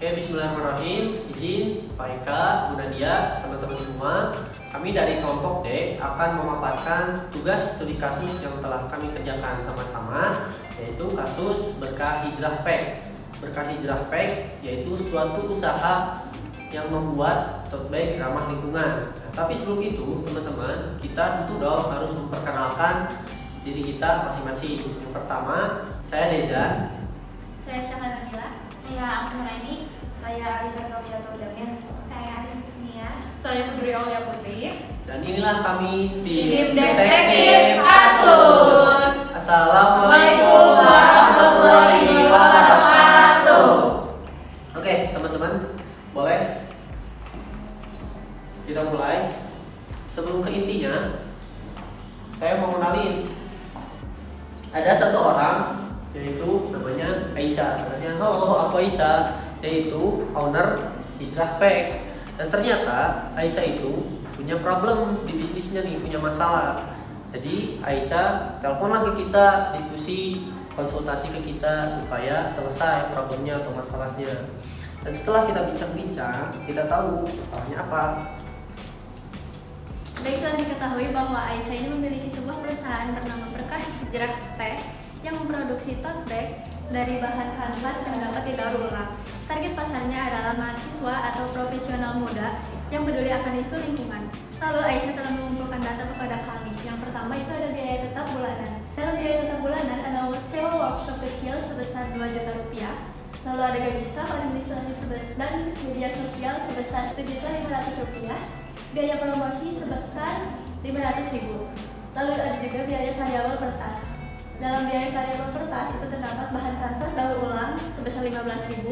Oke, bismillahirrahmanirrahim. Izin Pak Eka, Bu Nadia, teman-teman semua, kami dari kelompok D akan memaparkan tugas studi kasus yang telah kami kerjakan sama-sama, yaitu kasus Berkah Hijrah Pack. Berkah Hijrah Pack yaitu suatu usaha yang membuat tote bag ramah lingkungan. Nah, tapi sebelum itu, teman-teman, kita tentu dong harus memperkenalkan diri kita masing-masing. Yang pertama, saya Dezan. Saya Syahla Nabila. Saya Afif Nuraini. Saya Alisa Salsyatul Damian. Saya Anis Kusnia. Saya Putri Aulia Putri. Dan inilah kami Tim Detektif Kasus. Assalamualaikum warahmatullahi wabarakatuh. Oke, teman-teman, boleh kita mulai. Sebelum ke intinya, saya mau kenalin. Ada satu orang, yaitu namanya Aisyah. Halo, aku Aisyah. Dia itu owner Hijrah Pack. Dan ternyata Aisyah itu punya problem di bisnisnya nih, punya masalah. Jadi Aisyah teleponlah ke kita, diskusi, konsultasi ke kita supaya selesai problemnya atau masalahnya. Dan setelah kita bincang-bincang, kita tahu masalahnya apa. Baiklah, diketahui bahwa Aisyah ini memiliki sebuah perusahaan bernama Berkah Hijrah Pack yang memproduksi tote bag dari bahan kanvas yang dapat didaur ulang. Target pasarnya adalah mahasiswa atau profesional muda yang peduli akan isu lingkungan. Lalu Aisyah telah mengumpulkan data kepada kami. Yang pertama itu ada biaya tetap bulanan. Dalam biaya tetap bulanan ada sewa workshop kecil sebesar 2 juta rupiah. Lalu ada gaji staf administrasi sebesar dan media sosial sebesar 1.500.000 rupiah. Biaya promosi sebesar 500.000. Lalu ada juga biaya variabel per tas. Dalam biaya variabel per tas itu terdapat bahan kanvas daur ulang sebesar 15.000,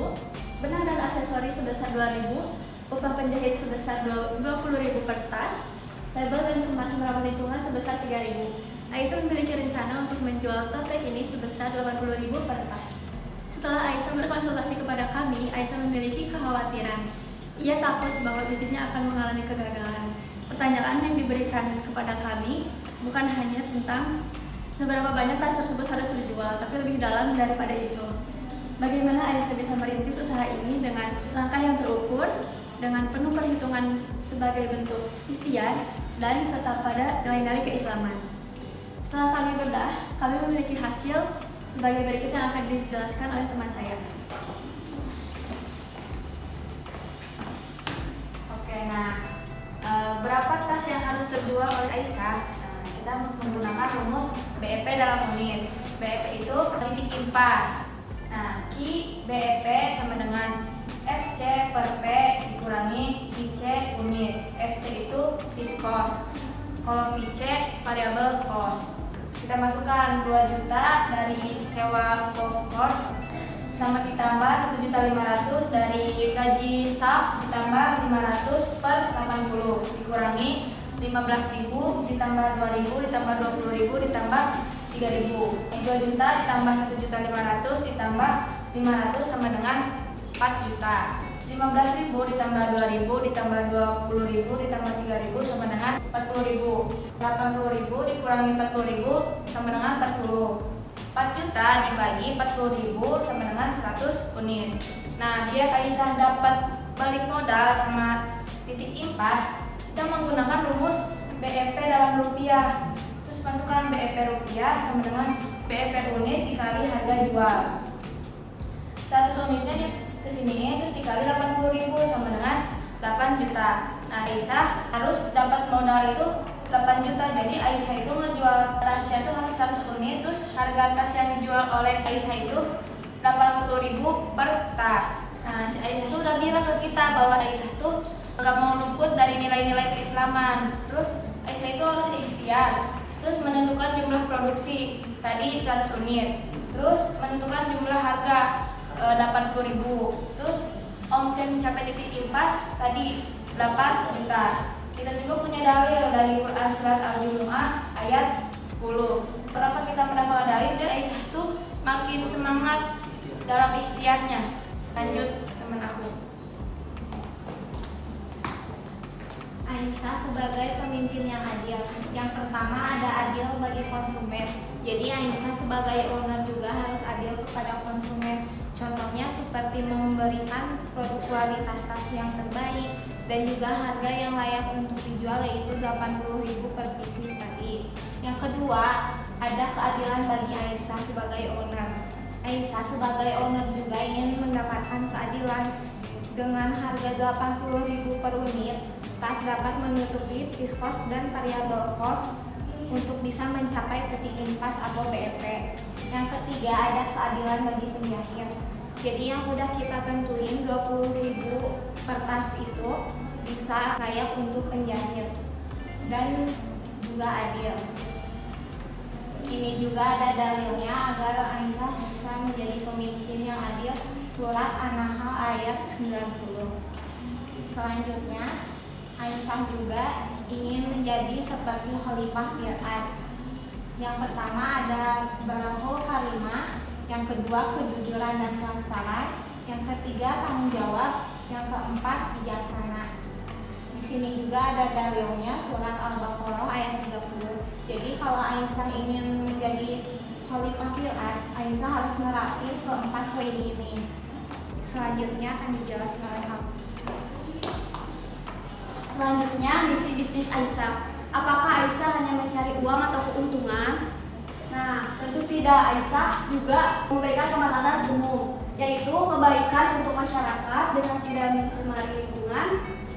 benang dan aksesori sebesar 2.000, upah penjahit sebesar 20.000 per tas, label dan kemasan ramah lingkungan sebesar 3.000. Aisyah memiliki rencana untuk menjual tote bag ini sebesar 80.000 per tas. Setelah Aisyah berkonsultasi kepada kami, Aisyah memiliki kekhawatiran. Ia takut bahwa bisnisnya akan mengalami kegagalan. Pertanyaan yang diberikan kepada kami bukan hanya tentang seberapa banyak tas tersebut harus terjual, tapi lebih dalam daripada itu. Bagaimana Aisyah bisa merintis usaha ini dengan langkah yang terukur, dengan penuh perhitungan sebagai bentuk ikhtiar, dan tetap pada nilai-nilai keislaman. Setelah kami bedah, kami memiliki hasil sebagai berikut yang akan dijelaskan oleh teman saya. Oke, nah berapa tas yang harus terjual oleh Aisyah? Kita menggunakan rumus BEP dalam unit. BEP itu titik impas. Nah, Q BEP sama dengan FC per P dikurangi VC unit. FC itu fixed cost. Kalau VC variable cost. Kita masukkan 2 juta dari sewa golf sama ditambah 1.500.000 dari gaji staff ditambah 500 per 80 dikurangi 15.000 ditambah 2.000 ditambah 20.000 ditambah 3.000. 2 juta ditambah 1.500.000 ditambah 500 sama dengan 4 juta. 15.000 ditambah 2.000 ditambah 20.000 ditambah 3.000 sama dengan 40.000. 80.000 dikurangi 40.000 sama dengan 40. 4 juta dibagi 40.000 sama dengan 100 unit. Nah, biar Aisyah dapat balik modal sama titik impas, kita menggunakan rumus BEP dalam rupiah. Terus masukkan BEP rupiah sama dengan BEP unit dikali harga jual. 100 unitnya ke sini terus dikali 80.000 sama dengan 8 juta. Nah, Aisyah harus dapat modal itu 8 juta. Jadi Aisyah itu ngejual tasnya itu harus 100 unit. Terus harga tas yang dijual oleh Aisyah itu 80.000 per tas. Nah, si Aisyah itu udah bilang ke kita bahwa Aisyah tuh gak mau luput dari nilai-nilai keislaman. Terus Aisyah itu harus ikhtiar. Terus menentukan jumlah produksi tadi 100 unit. Terus menentukan jumlah harga 80.000. Terus omset mencapai titik impas tadi 8 juta. Kita juga punya dalil dari Quran surat Al-Jumu'ah ayat 10. Kenapa kita mendapatkan dalil? Dan Aisyah tuh makin semangat dalam ikhtiarnya. Lanjut teman aku. Aisyah sebagai pemimpin yang adil. Yang pertama ada adil bagi konsumen. Jadi Aisyah sebagai owner juga harus adil kepada konsumen. Contohnya seperti memberikan produk kualitas tas yang terbaik dan juga harga yang layak untuk dijual, yaitu 80.000 per pieces tadi. Yang kedua, ada keadilan bagi Aisyah sebagai owner. Aisyah sebagai owner juga ingin mendapatkan keadilan. Dengan harga 80.000 per unit, tas dapat menutupi fixed cost dan variable cost untuk bisa mencapai titik impas atau BEP. Yang ketiga, ada keadilan bagi penjahit. Jadi yang udah kita tentuin 20.000 per tas itu bisa layak untuk penjahit dan juga adil. Ini juga ada dalilnya agar Aisyah bisa menjadi pemimpin yang adil, surat An-Nahl ayat 90. Selanjutnya, Aisyah juga ingin menjadi seperti Khalifah fil ard. Yang pertama ada barahul karimah, yang kedua kejujuran dan transparan, yang ketiga tanggung jawab, yang keempat bijaksana. Di sini juga ada dalilnya surat Al-Baqarah ayat 30. Jadi kalau Aisyah ingin menjadi Khalifah fil ard, Aisyah harus nerapin keempat poin ini. Selanjutnya akan dijelaskan oleh Hafiz. Selanjutnya, misi bisnis Aisyah. Apakah Aisyah hanya mencari uang atau keuntungan? Nah, tentu tidak. Aisyah juga memberikan kemaslahatan umum, yaitu kebaikan untuk masyarakat dengan tidak mencemari lingkungan.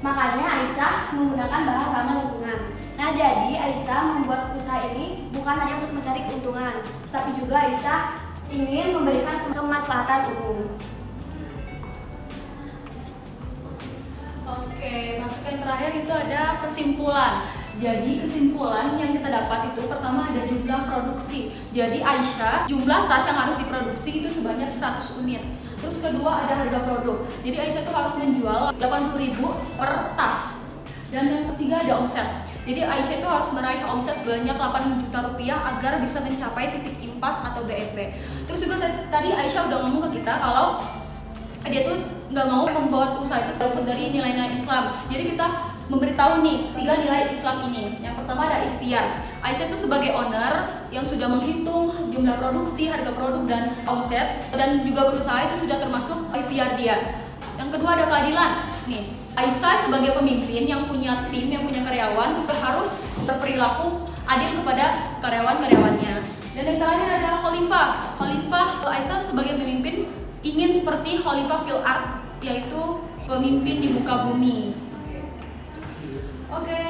Makanya Aisyah menggunakan bahan ramah lingkungan. Nah, jadi Aisyah membuat usaha ini bukan hanya untuk mencari keuntungan, tapi juga Aisyah ingin memberikan kemaslahatan umum. Oke, masukan terakhir itu ada kesimpulan. Jadi kesimpulan yang kita dapat itu pertama ada jumlah produksi. Jadi Aisyah, jumlah tas yang harus diproduksi itu sebanyak 100 unit. Terus kedua ada harga produk. Jadi Aisyah itu harus menjual 80.000 per tas. Dan yang ketiga ada omset. Jadi Aisyah itu harus meraih omset sebanyak 8 juta rupiah agar bisa mencapai titik impas atau BEP. Terus juga tadi Aisyah udah ngomong ke kita kalau dia tuh nggak mau membuat usaha itu terluput dari nilai-nilai Islam. Jadi kita memberitahu nih 3 nilai Islam ini. Yang pertama ada ikhtiar. Aisyah itu sebagai owner yang sudah menghitung jumlah produksi, harga produk dan omset dan juga berusaha itu sudah termasuk ikhtiar dia. Yang kedua ada keadilan. Nih, Aisyah sebagai pemimpin yang punya tim, yang punya karyawan harus berperilaku adil kepada karyawan-karyawannya. Dan yang terakhir ada khalifah. Khalifah Aisyah sebagai pemimpin ingin seperti Khalifah fil ard, yaitu pemimpin di muka bumi. Oke,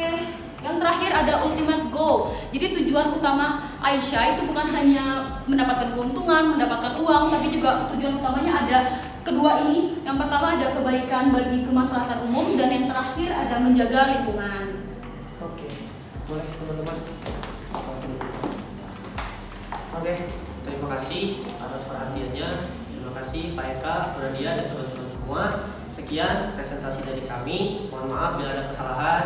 yang terakhir ada ultimate goal. Jadi tujuan utama Aisyah itu bukan hanya mendapatkan keuntungan, mendapatkan uang, tapi juga tujuan utamanya ada kedua ini. Yang pertama ada kebaikan bagi kemaslahatan umum, dan yang terakhir ada menjaga lingkungan. Oke, boleh teman-teman. Oke, terima kasih atas perhatiannya. Terima kasih Pak Eka, Bu Nadia, dan teman-teman semua. Sekian presentasi dari kami. Mohon maaf bila ada kesalahan.